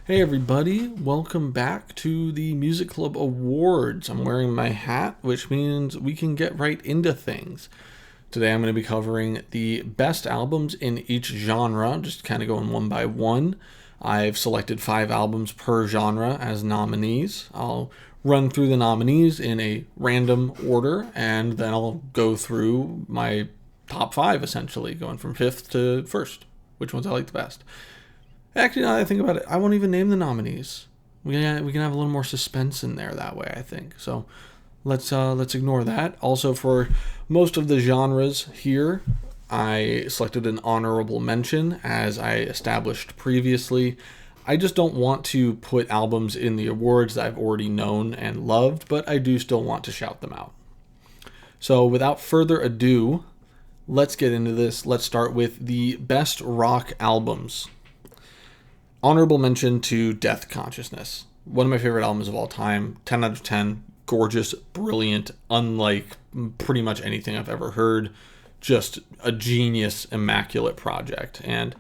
Hey everybody, welcome back to the Music Club Awards. I'm wearing my hat, which means we can get right into things. Today I'm going to be covering the best albums in each genre, just kind of going one by one. I've selected 5 albums per genre as nominees. I'll run through the nominees in a random order, and then I'll go through my top 5, essentially, going from 5th to 1st, which ones I like the best. Actually, now that I think about it, I won't even name the nominees. We can have a little more suspense in there that way, I think. So let's ignore that. Also, for most of the genres here, I selected an honorable mention, as I established previously. I just don't want to put albums in the awards that I've already known and loved, but I do still want to shout them out. So without further ado, let's get into this. Let's start with the best rock albums. Honorable mention to Death Consciousness. One of my favorite albums of all time. 10 out of 10. Gorgeous, brilliant, unlike pretty much anything I've ever heard. Just a genius, immaculate project. And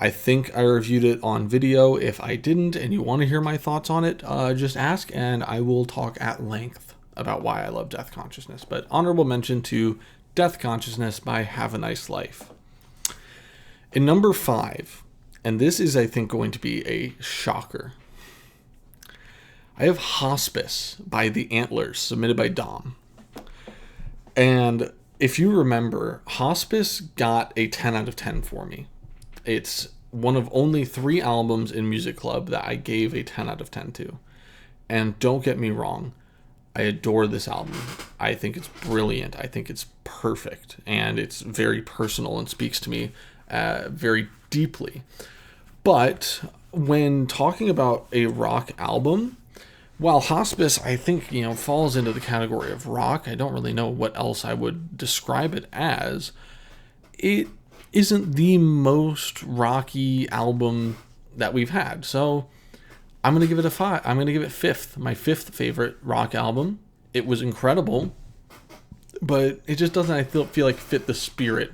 I think I reviewed it on video. If I didn't and you want to hear my thoughts on it, just ask and I will talk at length about why I love Death Consciousness. But honorable mention to Death Consciousness by Have a Nice Life. In number 5, and this is, I think, going to be a shocker, I have Hospice by The Antlers, submitted by Dom. And if you remember, Hospice got a 10 out of 10 for me. It's one of only 3 albums in Music Club that I gave a 10 out of 10 to. And don't get me wrong, I adore this album. I think it's brilliant. I think it's perfect. And it's very personal and speaks to me very deeply. But when talking about a rock album, while Hospice, I think, falls into the category of rock, I don't really know what else I would describe it as. It isn't the most rocky album that we've had. So I'm going to give it a 5. I'm going to give it 5th, my 5th favorite rock album. It was incredible, but it just doesn't, I feel like, fit the spirit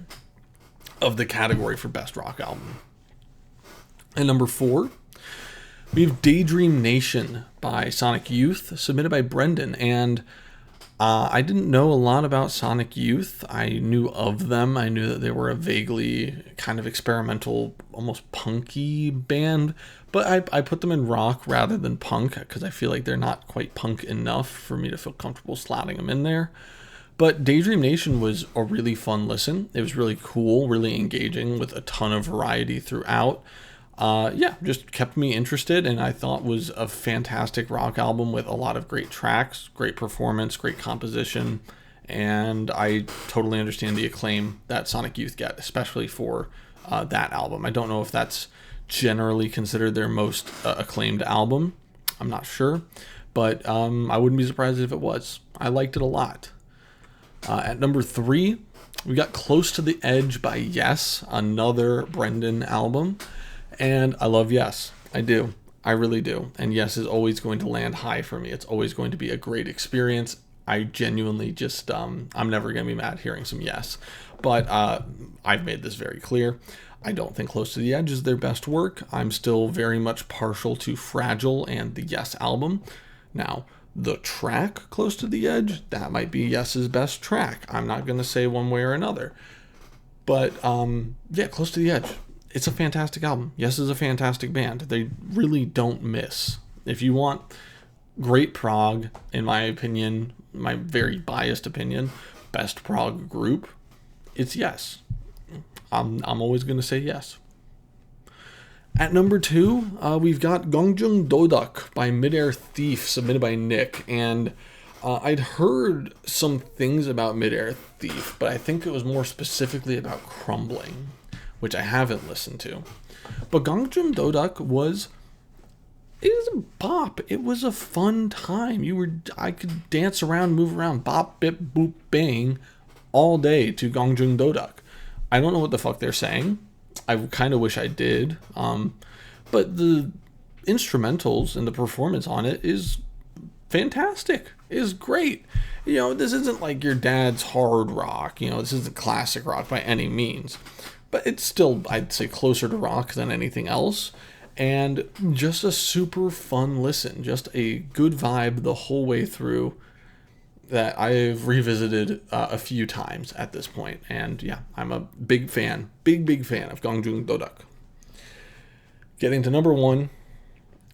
of the category for best rock album. At number 4, we have Daydream Nation by Sonic Youth, submitted by Brendan. And I didn't know a lot about Sonic Youth. I knew of them. I knew that they were a vaguely kind of experimental, almost punky band. But I put them in rock rather than punk, because I feel like they're not quite punk enough for me to feel comfortable slotting them in there. But Daydream Nation was a really fun listen. It was really cool, really engaging, with a ton of variety throughout. Just kept me interested, and I thought was a fantastic rock album with a lot of great tracks, great performance, great composition, and I totally understand the acclaim that Sonic Youth get, especially for that album. I don't know if that's generally considered their most acclaimed album. I'm not sure, but I wouldn't be surprised if it was. I liked it a lot. At number 3, we got Close to the Edge by Yes, another Brendan album. And I love Yes. I do. I really do. And Yes is always going to land high for me. It's always going to be a great experience. I genuinely just, I'm never going to be mad hearing some Yes. But I've made this very clear. I don't think Close to the Edge is their best work. I'm still very much partial to Fragile and the Yes album. Now, the track Close to the Edge, that might be Yes's best track. I'm not going to say one way or another. But, Close to the Edge. It's a fantastic album. Yes is a fantastic band. They really don't miss. If you want great prog, in my opinion, my very biased opinion, best prog group, it's Yes. I'm always going to say Yes. At number 2, we've got Gongjung Dodak by Midair Thief, submitted by Nick. And I'd heard some things about Midair Thief, but I think it was more specifically about Crumbling, which I haven't listened to. But Gongjung Dodak it was a bop. It was a fun time. I could dance around, move around, bop, bip, boop, bang, all day to Gongjung Dodak. I don't know what the fuck they're saying. I kind of wish I did. But the instrumentals and the performance on it is fantastic. It is great. This isn't like your dad's hard rock. This isn't classic rock by any means. But it's still, I'd say, closer to rock than anything else. And just a super fun listen, just a good vibe the whole way through that I've revisited a few times at this point. And yeah, I'm a big fan, big fan of Gangjung Dodak. Getting to number 1,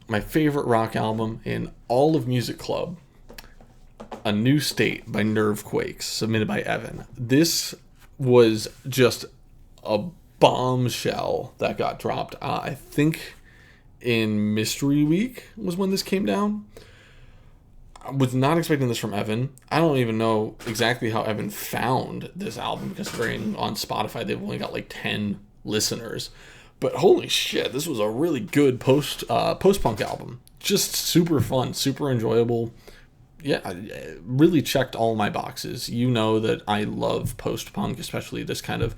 my favorite rock album in all of Music Club, A New State by Nervequakes, submitted by Evan. This was just a bombshell that got dropped. I think in Mystery Week was when this came down. I was not expecting this from Evan. I don't even know exactly how Evan found this album, considering on Spotify they've only got like 10 listeners. But holy shit, this was a really good post-punk album. Just super fun, super enjoyable. Yeah, it really checked all my boxes. You know that I love post-punk, especially this kind of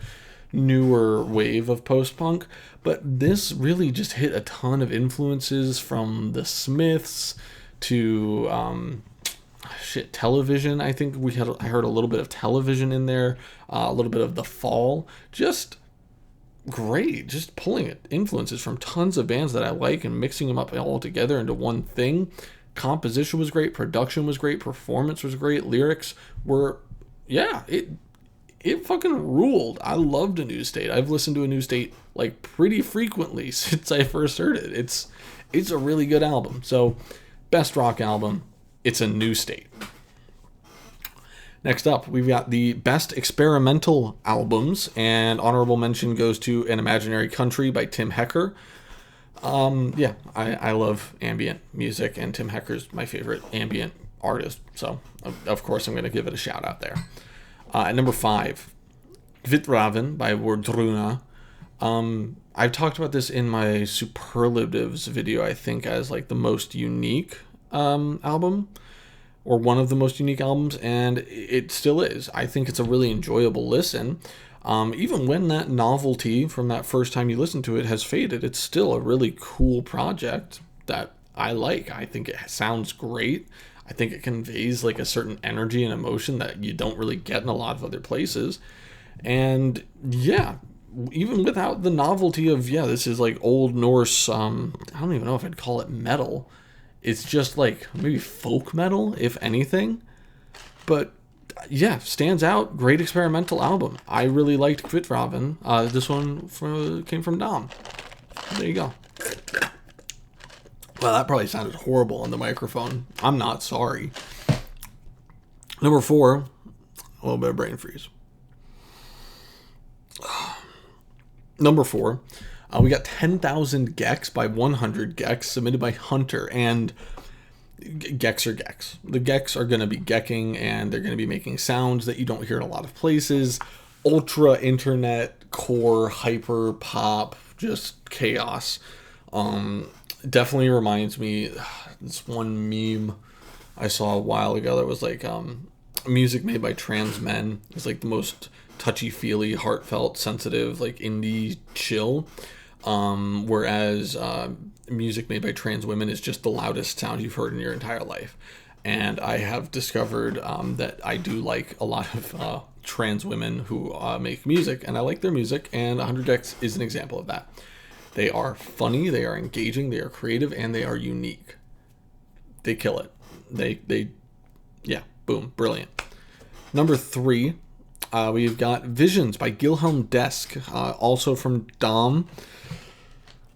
newer wave of post-punk. But this really just hit a ton of influences from the Smiths to Television. I think I heard a little bit of Television in there, a little bit of The Fall. Just great, just pulling influences from tons of bands that I like and mixing them up all together into one thing. Composition was great, production was great, performance was great, lyrics were, it fucking ruled. I loved A New State. I've listened to A New State like pretty frequently since I first heard it. It's a really good album. So, best rock album, it's A New State. Next up, we've got the best experimental albums, and honorable mention goes to An Imaginary Country by Tim Hecker. I love ambient music, and Tim Hecker's my favorite ambient artist, so of course I'm going to give it a shout out there. At number 5, Kvitraven by Wordruna. I've talked about this in my superlatives video, I think, as like the most unique album, or one of the most unique albums, and it still is. I think it's a really enjoyable listen. Even when that novelty from that first time you listen to it has faded, it's still a really cool project that I like. I think it sounds great. I think it conveys like a certain energy and emotion that you don't really get in a lot of other places. And yeah, even without the novelty of, this is like Old Norse, I don't even know if I'd call it metal. It's just like maybe folk metal, if anything. But yeah, stands out. Great experimental album. I really liked Kvitraven. This one came from Dom. There you go. Well, that probably sounded horrible on the microphone. I'm not sorry. Number 4, a little bit of brain freeze. Number 4, we got 10,000 Gex by 100 Gex, submitted by Hunter, and Gex are Gex. The Gex are going to be gecking, and they're going to be making sounds that you don't hear in a lot of places. Ultra internet, core, hyper pop, just chaos. Definitely reminds me, this one meme I saw a while ago that was like, music made by trans men is like the most touchy-feely, heartfelt, sensitive, like indie chill. Whereas music made by trans women is just the loudest sound you've heard in your entire life. And I have discovered that I do like a lot of trans women who make music, and I like their music, and 100X is an example of that. They are funny, they are engaging, they are creative, and they are unique. They kill it. Boom, brilliant. Number 3, we've got Visions by Gilhelm Desk, also from Dom.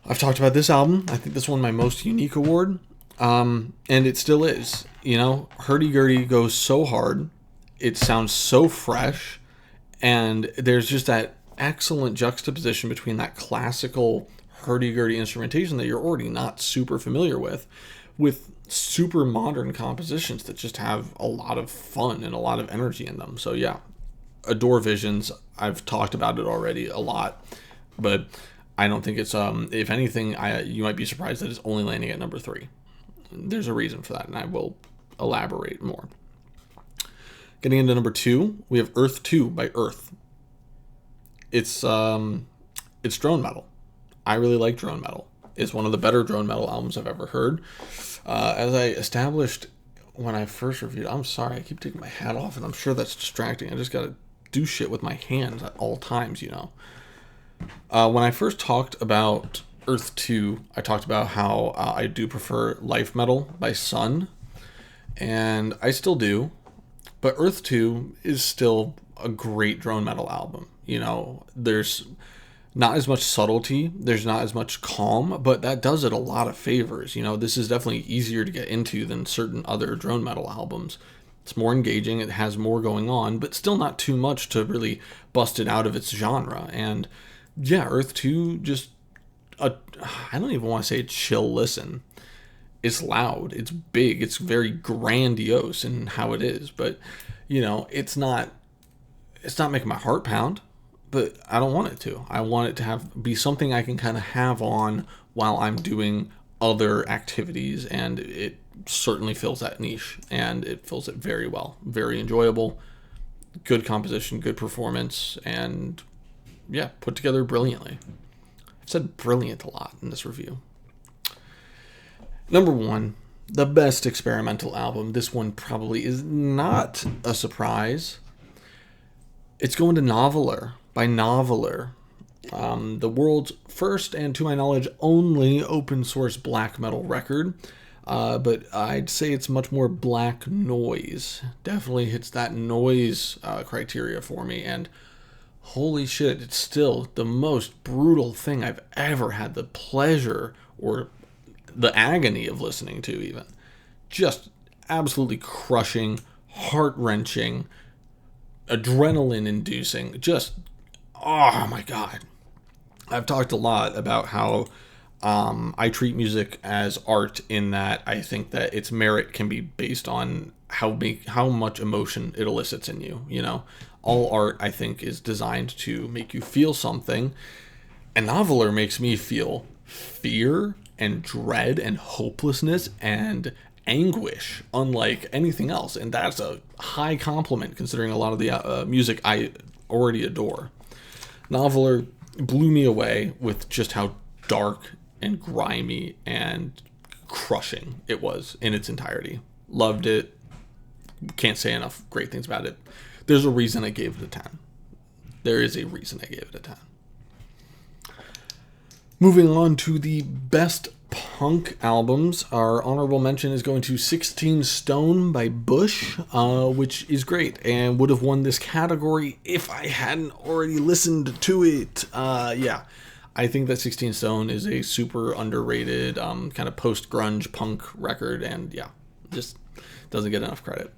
I've talked about this album. I think this won my most unique award, and it still is. You know, Hurdy-Gurdy goes so hard, it sounds so fresh, and there's just that excellent juxtaposition between that classical hurdy-gurdy instrumentation that you're already not super familiar with super modern compositions that just have a lot of fun and a lot of energy in them. So yeah, adore Visions. I've talked about it already a lot, but I don't think it's if anything, you might be surprised that it's only landing at number 3. There's a reason for that, and I will elaborate more. Getting into number 2, we have Earth 2 by Earth. It's drone metal. I really like drone metal. It's one of the better drone metal albums I've ever heard. As I established when I first reviewed, I'm sorry, I keep taking my hat off, and I'm sure that's distracting. I just gotta do shit with my hands at all times, you know. When I first talked about Earth 2, I talked about how I do prefer Life Metal by Sun, and I still do. But Earth 2 is still a great drone metal album. There's not as much subtlety, there's not as much calm, but that does it a lot of favors. This is definitely easier to get into than certain other drone metal albums. It's more engaging, it has more going on, but still not too much to really bust it out of its genre. And yeah, Earth 2 just, I don't even want to say a chill listen. It's loud, it's big, it's very grandiose in how it is, but it's not making my heart pound, but I don't want it to. I want it to be something I can kind of have on while I'm doing other activities, and it certainly fills that niche, and it fills it very well. Very enjoyable, good composition, good performance, and yeah, put together brilliantly. I've said brilliant a lot in this review. Number 1, the best experimental album. This one probably is not a surprise. It's going to Noveler by Noveler, the world's first and, to my knowledge, only open source black metal record. But I'd say it's much more black noise. Definitely hits that noise criteria for me. And holy shit, it's still the most brutal thing I've ever had the pleasure or the agony of listening to, even. Just absolutely crushing, heart-wrenching, adrenaline-inducing. Just, oh my god. I've talked a lot about how I treat music as art, in that I think that its merit can be based on how much emotion it elicits in you. All art, I think, is designed to make you feel something, and Noveler makes me feel fear and dread and hopelessness and anguish unlike anything else, and that's a high compliment considering a lot of the music I already adore. Noveler blew me away with just how dark and grimy and crushing it was in its entirety. Loved it. Can't say enough great things about it. There's a reason I gave it a 10. There is a reason I gave it a 10. Moving on to the best punk albums, our honorable mention is going to 16 Stone by Bush, which is great and would have won this category if I hadn't already listened to it. Yeah, I think that 16 Stone is a super underrated kind of post-grunge punk record, and yeah, just doesn't get enough credit.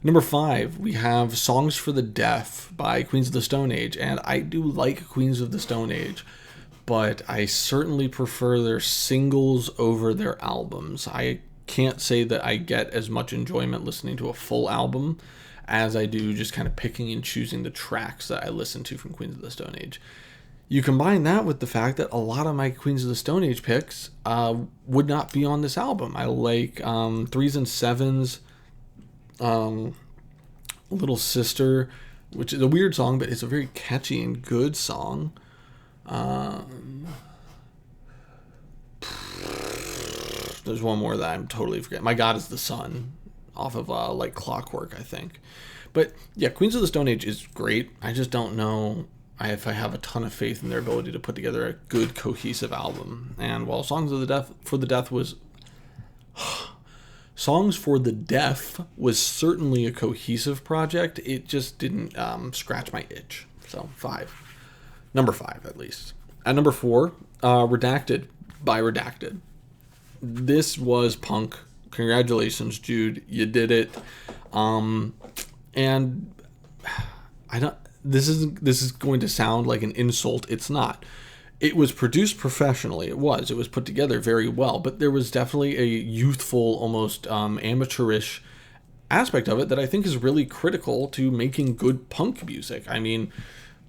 Number 5, we have Songs for the Deaf by Queens of the Stone Age, and I do like Queens of the Stone Age, but I certainly prefer their singles over their albums. I can't say that I get as much enjoyment listening to a full album as I do just kind of picking and choosing the tracks that I listen to from Queens of the Stone Age. You combine that with the fact that a lot of my Queens of the Stone Age picks would not be on this album. I like 3s and 7s, Little Sister, which is a weird song, but it's a very catchy and good song. There's one more that I'm totally forgetting. My God is the Sun, off of like Clockwork, I think. But yeah, Queens of the Stone Age is great. I just don't know if I have a ton of faith in their ability to put together a good, cohesive album. And while Songs for the Deaf was certainly a cohesive project, it just didn't scratch my itch. So 5. Number 5, at least. At number 4, Redacted by Redacted. This was punk. Congratulations, Jude. You did it. And I don't. This is going to sound like an insult. It's not. It was produced professionally. It was put together very well. But there was definitely a youthful, almost amateurish aspect of it that I think is really critical to making good punk music. I mean,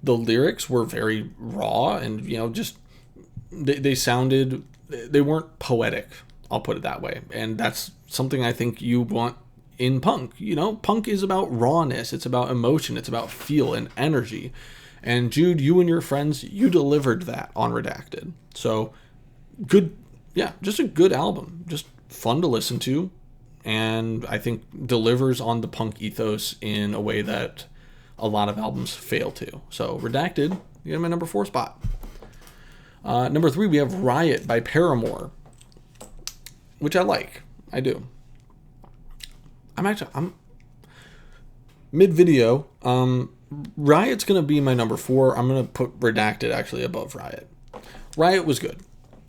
the lyrics were very raw and, just they weren't poetic. I'll put it that way. And that's something I think you want in punk. Punk is about rawness. It's about emotion. It's about feel and energy. And Jude, you and your friends, you delivered that on Redacted. So good. Yeah, just a good album. Just fun to listen to. And I think delivers on the punk ethos in a way that a lot of albums fail to. So Redacted, you get my number 4 spot. Number 3, we have Riot by Paramore, which I like. I do. I'm mid-video. Riot's going to be my number 4. I'm going to put Redacted actually above Riot. Riot was good.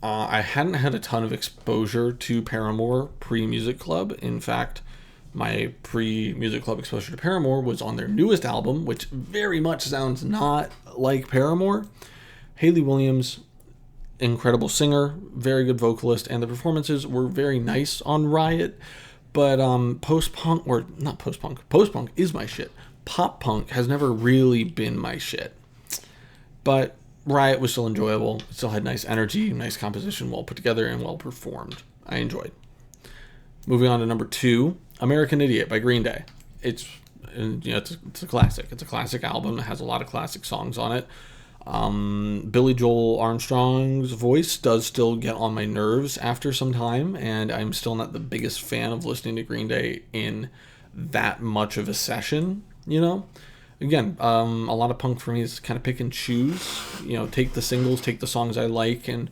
I hadn't had a ton of exposure to Paramore pre-Music Club. In fact, my pre-Music Club exposure to Paramore was on their newest album, which very much sounds not like Paramore. Hayley Williams, incredible singer, very good vocalist, and the performances were very nice on Riot. But post-punk is my shit. Pop-punk has never really been my shit. But Riot was still enjoyable. It still had nice energy, nice composition, well put together, and well performed. I enjoyed. Moving on to number 2, American Idiot by Green Day. It's a classic. It's a classic album. It has a lot of classic songs on it. Billy Joel Armstrong's voice does still get on my nerves after some time, and I'm still not the biggest fan of listening to Green Day in that much of a session, Again, a lot of punk for me is kind of pick and choose, take the singles, take the songs I like, and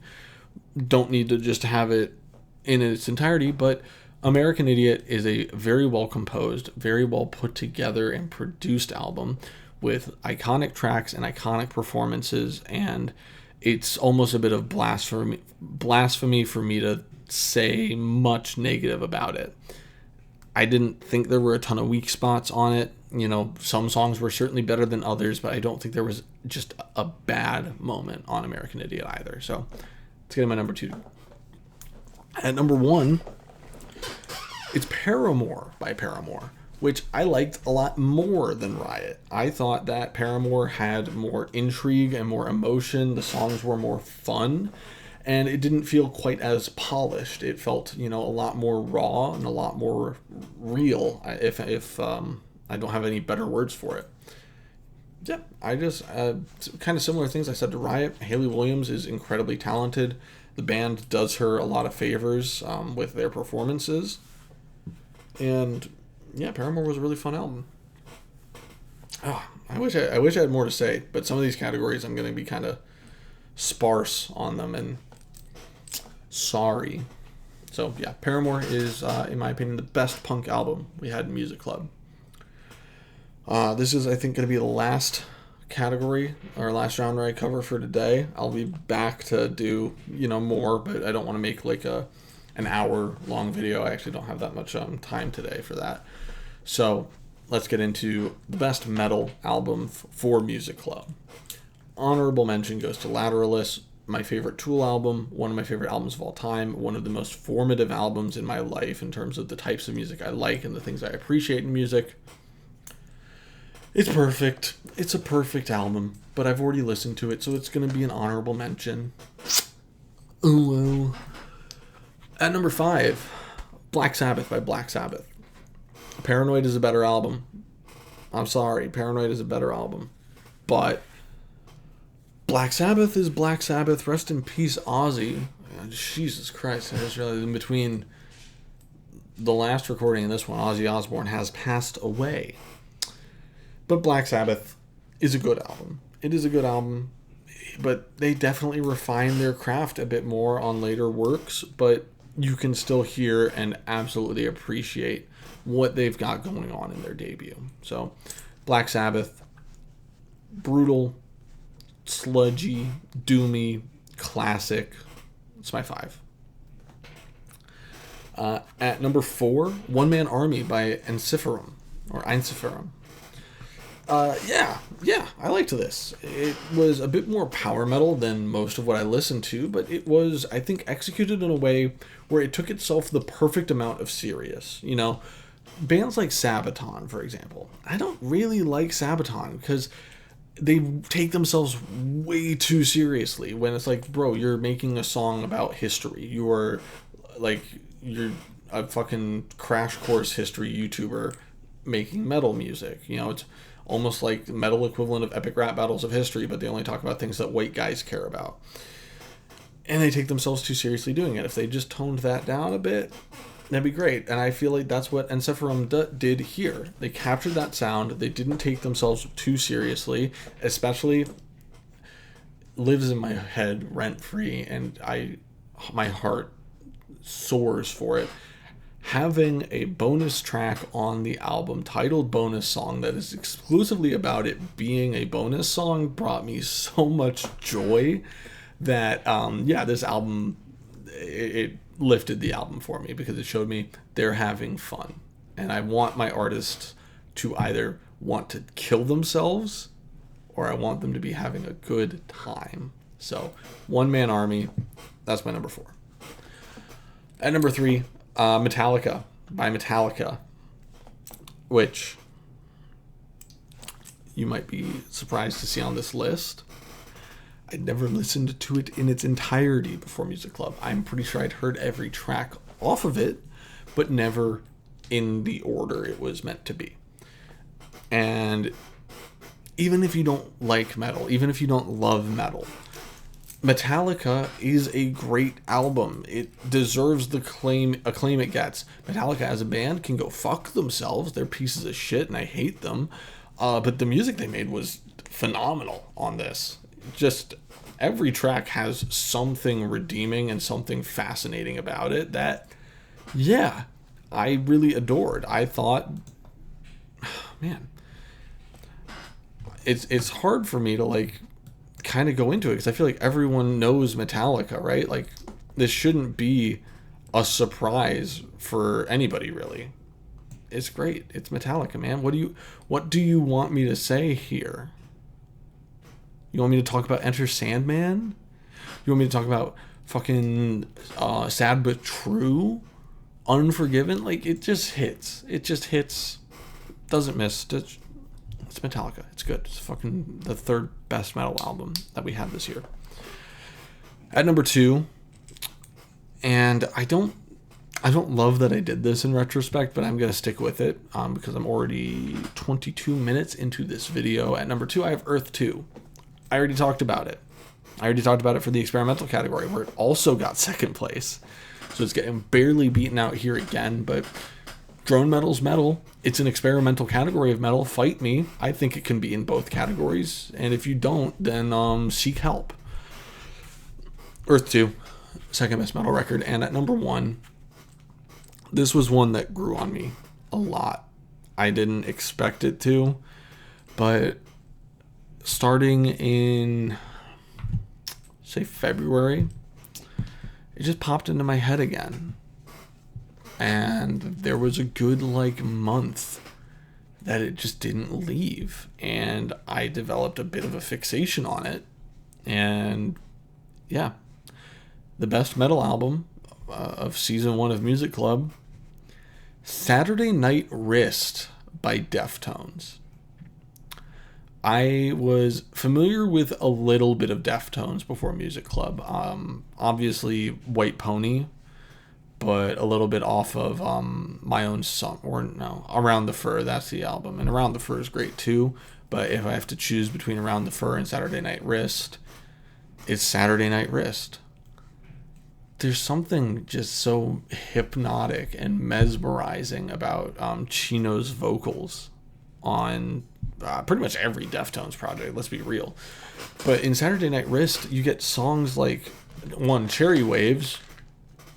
don't need to just have it in its entirety. But American Idiot is a very well composed, very well put together and produced album with iconic tracks and iconic performances, and it's almost a bit of blasphemy for me to say much negative about it. I didn't think there were a ton of weak spots on it. Some songs were certainly better than others, but I don't think there was just a bad moment on American Idiot either. So let's get to my number 2. At number 1, it's Paramore by Paramore, which I liked a lot more than Riot. I thought that Paramore had more intrigue and more emotion. The songs were more fun, and it didn't feel quite as polished. It felt, a lot more raw and a lot more real, if I don't have any better words for it. Yeah, I just, kind of similar things I said to Riot. Hayley Williams is incredibly talented. The band does her a lot of favors with their performances. And yeah, Paramore was a really fun album. Oh, I wish I had more to say, but some of these categories I'm going to be kind of sparse on them, and sorry. So yeah, Paramore is, in my opinion, the best punk album we had in Music Club. This is, I think, going to be the last category or last genre I cover for today. I'll be back to do, more, but I don't want to make like an hour long video. I actually don't have that much time today for that. So let's get into the best metal album for Music Club. Honorable mention goes to Lateralus, my favorite Tool album, one of my favorite albums of all time, one of the most formative albums in my life in terms of the types of music I like and the things I appreciate in music. It's perfect. It's a perfect album, but I've already listened to it, so it's going to be an honorable mention. Oh, well. At number 5, Black Sabbath by Black Sabbath. Paranoid is a better album. I'm sorry, Paranoid is a better album. But Black Sabbath is Black Sabbath. Rest in peace, Ozzy. Jesus Christ, I just realized in between the last recording and this one, Ozzy Osbourne has passed away. But Black Sabbath is a good album. It is a good album, but they definitely refine their craft a bit more on later works, but you can still hear and absolutely appreciate what they've got going on in their debut. So, Black Sabbath, brutal, sludgy, doomy, classic. It's my 5. At number 4, One Man Army by Ensiferum. Yeah, I liked this. It was a bit more power metal than most of what I listened to, but it was, I think, executed in a way where it took itself the perfect amount of serious. Bands like Sabaton, for example. I don't really like Sabaton because they take themselves way too seriously when it's like, bro, you're making a song about history. You're a fucking crash course history YouTuber making metal music. It's almost like the metal equivalent of epic rap battles of history, but they only talk about things that white guys care about. And they take themselves too seriously doing it. If they just toned that down a bit, that'd be great. And I feel like that's what Ensiferum did here. They captured that sound. They didn't take themselves too seriously, especially lives in my head rent free, and my heart soars for it. Having a bonus track on the album titled Bonus Song that is exclusively about it being a bonus song brought me so much joy that this album, it lifted the album for me, because it showed me they're having fun, and I want my artists to either want to kill themselves or I want them to be having a good time. So One Man Army, that's my number 4. At number 3, Metallica by Metallica, which you might be surprised to see on this list. I never listened to it in its entirety before Music Club. I'm pretty sure I'd heard every track off of it, but never in the order it was meant to be. And even if you don't like metal, even if you don't love metal, Metallica is a great album. It deserves the acclaim it gets. Metallica as a band can go fuck themselves. They're pieces of shit and I hate them. But the music they made was phenomenal on this. Just every track has something redeeming and something fascinating about it that, yeah, I really adored. I thought, man, it's hard for me to like kind of go into it because I feel like everyone knows Metallica, right? Like this shouldn't be a surprise for anybody really. It's great. It's Metallica, man. What do you want me to say here? You want me to talk about Enter Sandman? You want me to talk about fucking Sad But True? Unforgiven? Like, it just hits. It just hits. Doesn't miss. It's Metallica. It's good. It's fucking the 3rd best metal album that we had this year. At number 2, and I don't love that I did this in retrospect, but I'm going to stick with it because I'm already 22 minutes into this video. At number 2, I have Earth 2. I already talked about it. I already talked about it for the experimental category, where it also got 2nd place. So it's getting barely beaten out here again, but drone metal's metal. It's an experimental category of metal. Fight me. I think it can be in both categories. And if you don't, then seek help. Earth 2, 2nd best metal record. And at number 1, this was one that grew on me a lot. I didn't expect it to, but starting in, say, February, it just popped into my head again. And there was a good, month that it just didn't leave. And I developed a bit of a fixation on it. And, yeah, the best metal album of Season 1 of Music Club, Saturday Night Wrist by Deftones. I was familiar with a little bit of Deftones before Music Club. Obviously White Pony, but a little bit off of My Own Song, or no, Around the Fur. That's the album, and Around the Fur is great too. But if I have to choose between Around the Fur and Saturday Night Wrist, it's Saturday Night Wrist. There's something just so hypnotic and mesmerizing about Chino's vocals on pretty much every Deftones project, let's be real. But in Saturday Night Wrist, you get songs like, one, Cherry Waves.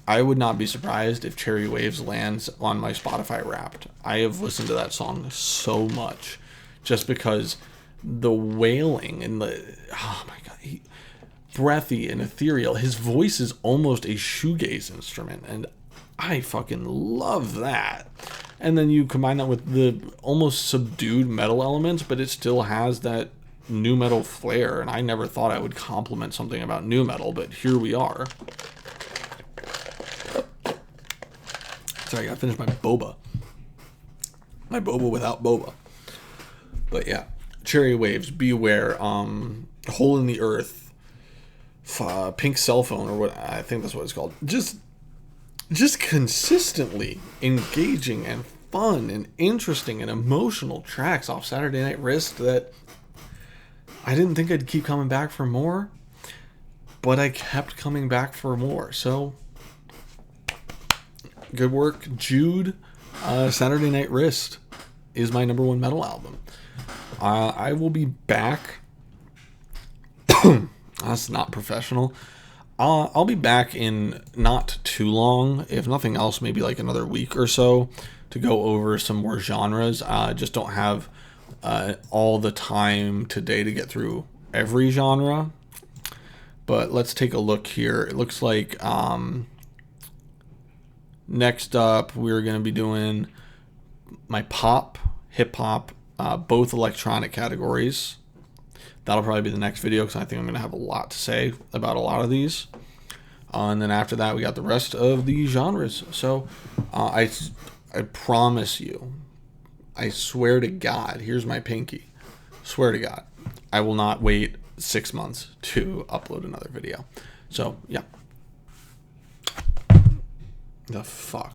I would not be surprised if Cherry Waves lands on my Spotify Wrapped. I have listened to that song so much just because the wailing and oh my God, breathy and ethereal. His voice is almost a shoegaze instrument, and I fucking love that. And then you combine that with the almost subdued metal elements, but it still has that nu metal flair. And I never thought I would compliment something about nu metal, but here we are. Sorry, I gotta finish my boba. My boba without boba. But yeah, Cherry Waves, Beware, Hole in the Earth, Pink Cell Phone, or what I think that's what it's called. Just consistently engaging and fun and interesting and emotional tracks off Saturday Night Wrist that I didn't think I'd keep coming back for more, but I kept coming back for more. So good work, Jude. Saturday Night Wrist is my number 1 metal album. I will be back That's not professional. I'll be back in not too long, if nothing else, maybe like another week or so, to go over some more genres. Just don't have all the time today to get through every genre. But let's take a look here. It looks like next up we're going to be doing my pop, hip hop, both electronic categories. That'll probably be the next video because I think I'm going to have a lot to say about a lot of these. And then after that, we got the rest of the genres. So I promise you, I swear to God, here's my pinky. Swear to God, I will not wait 6 months to upload another video. So, yeah. The fuck.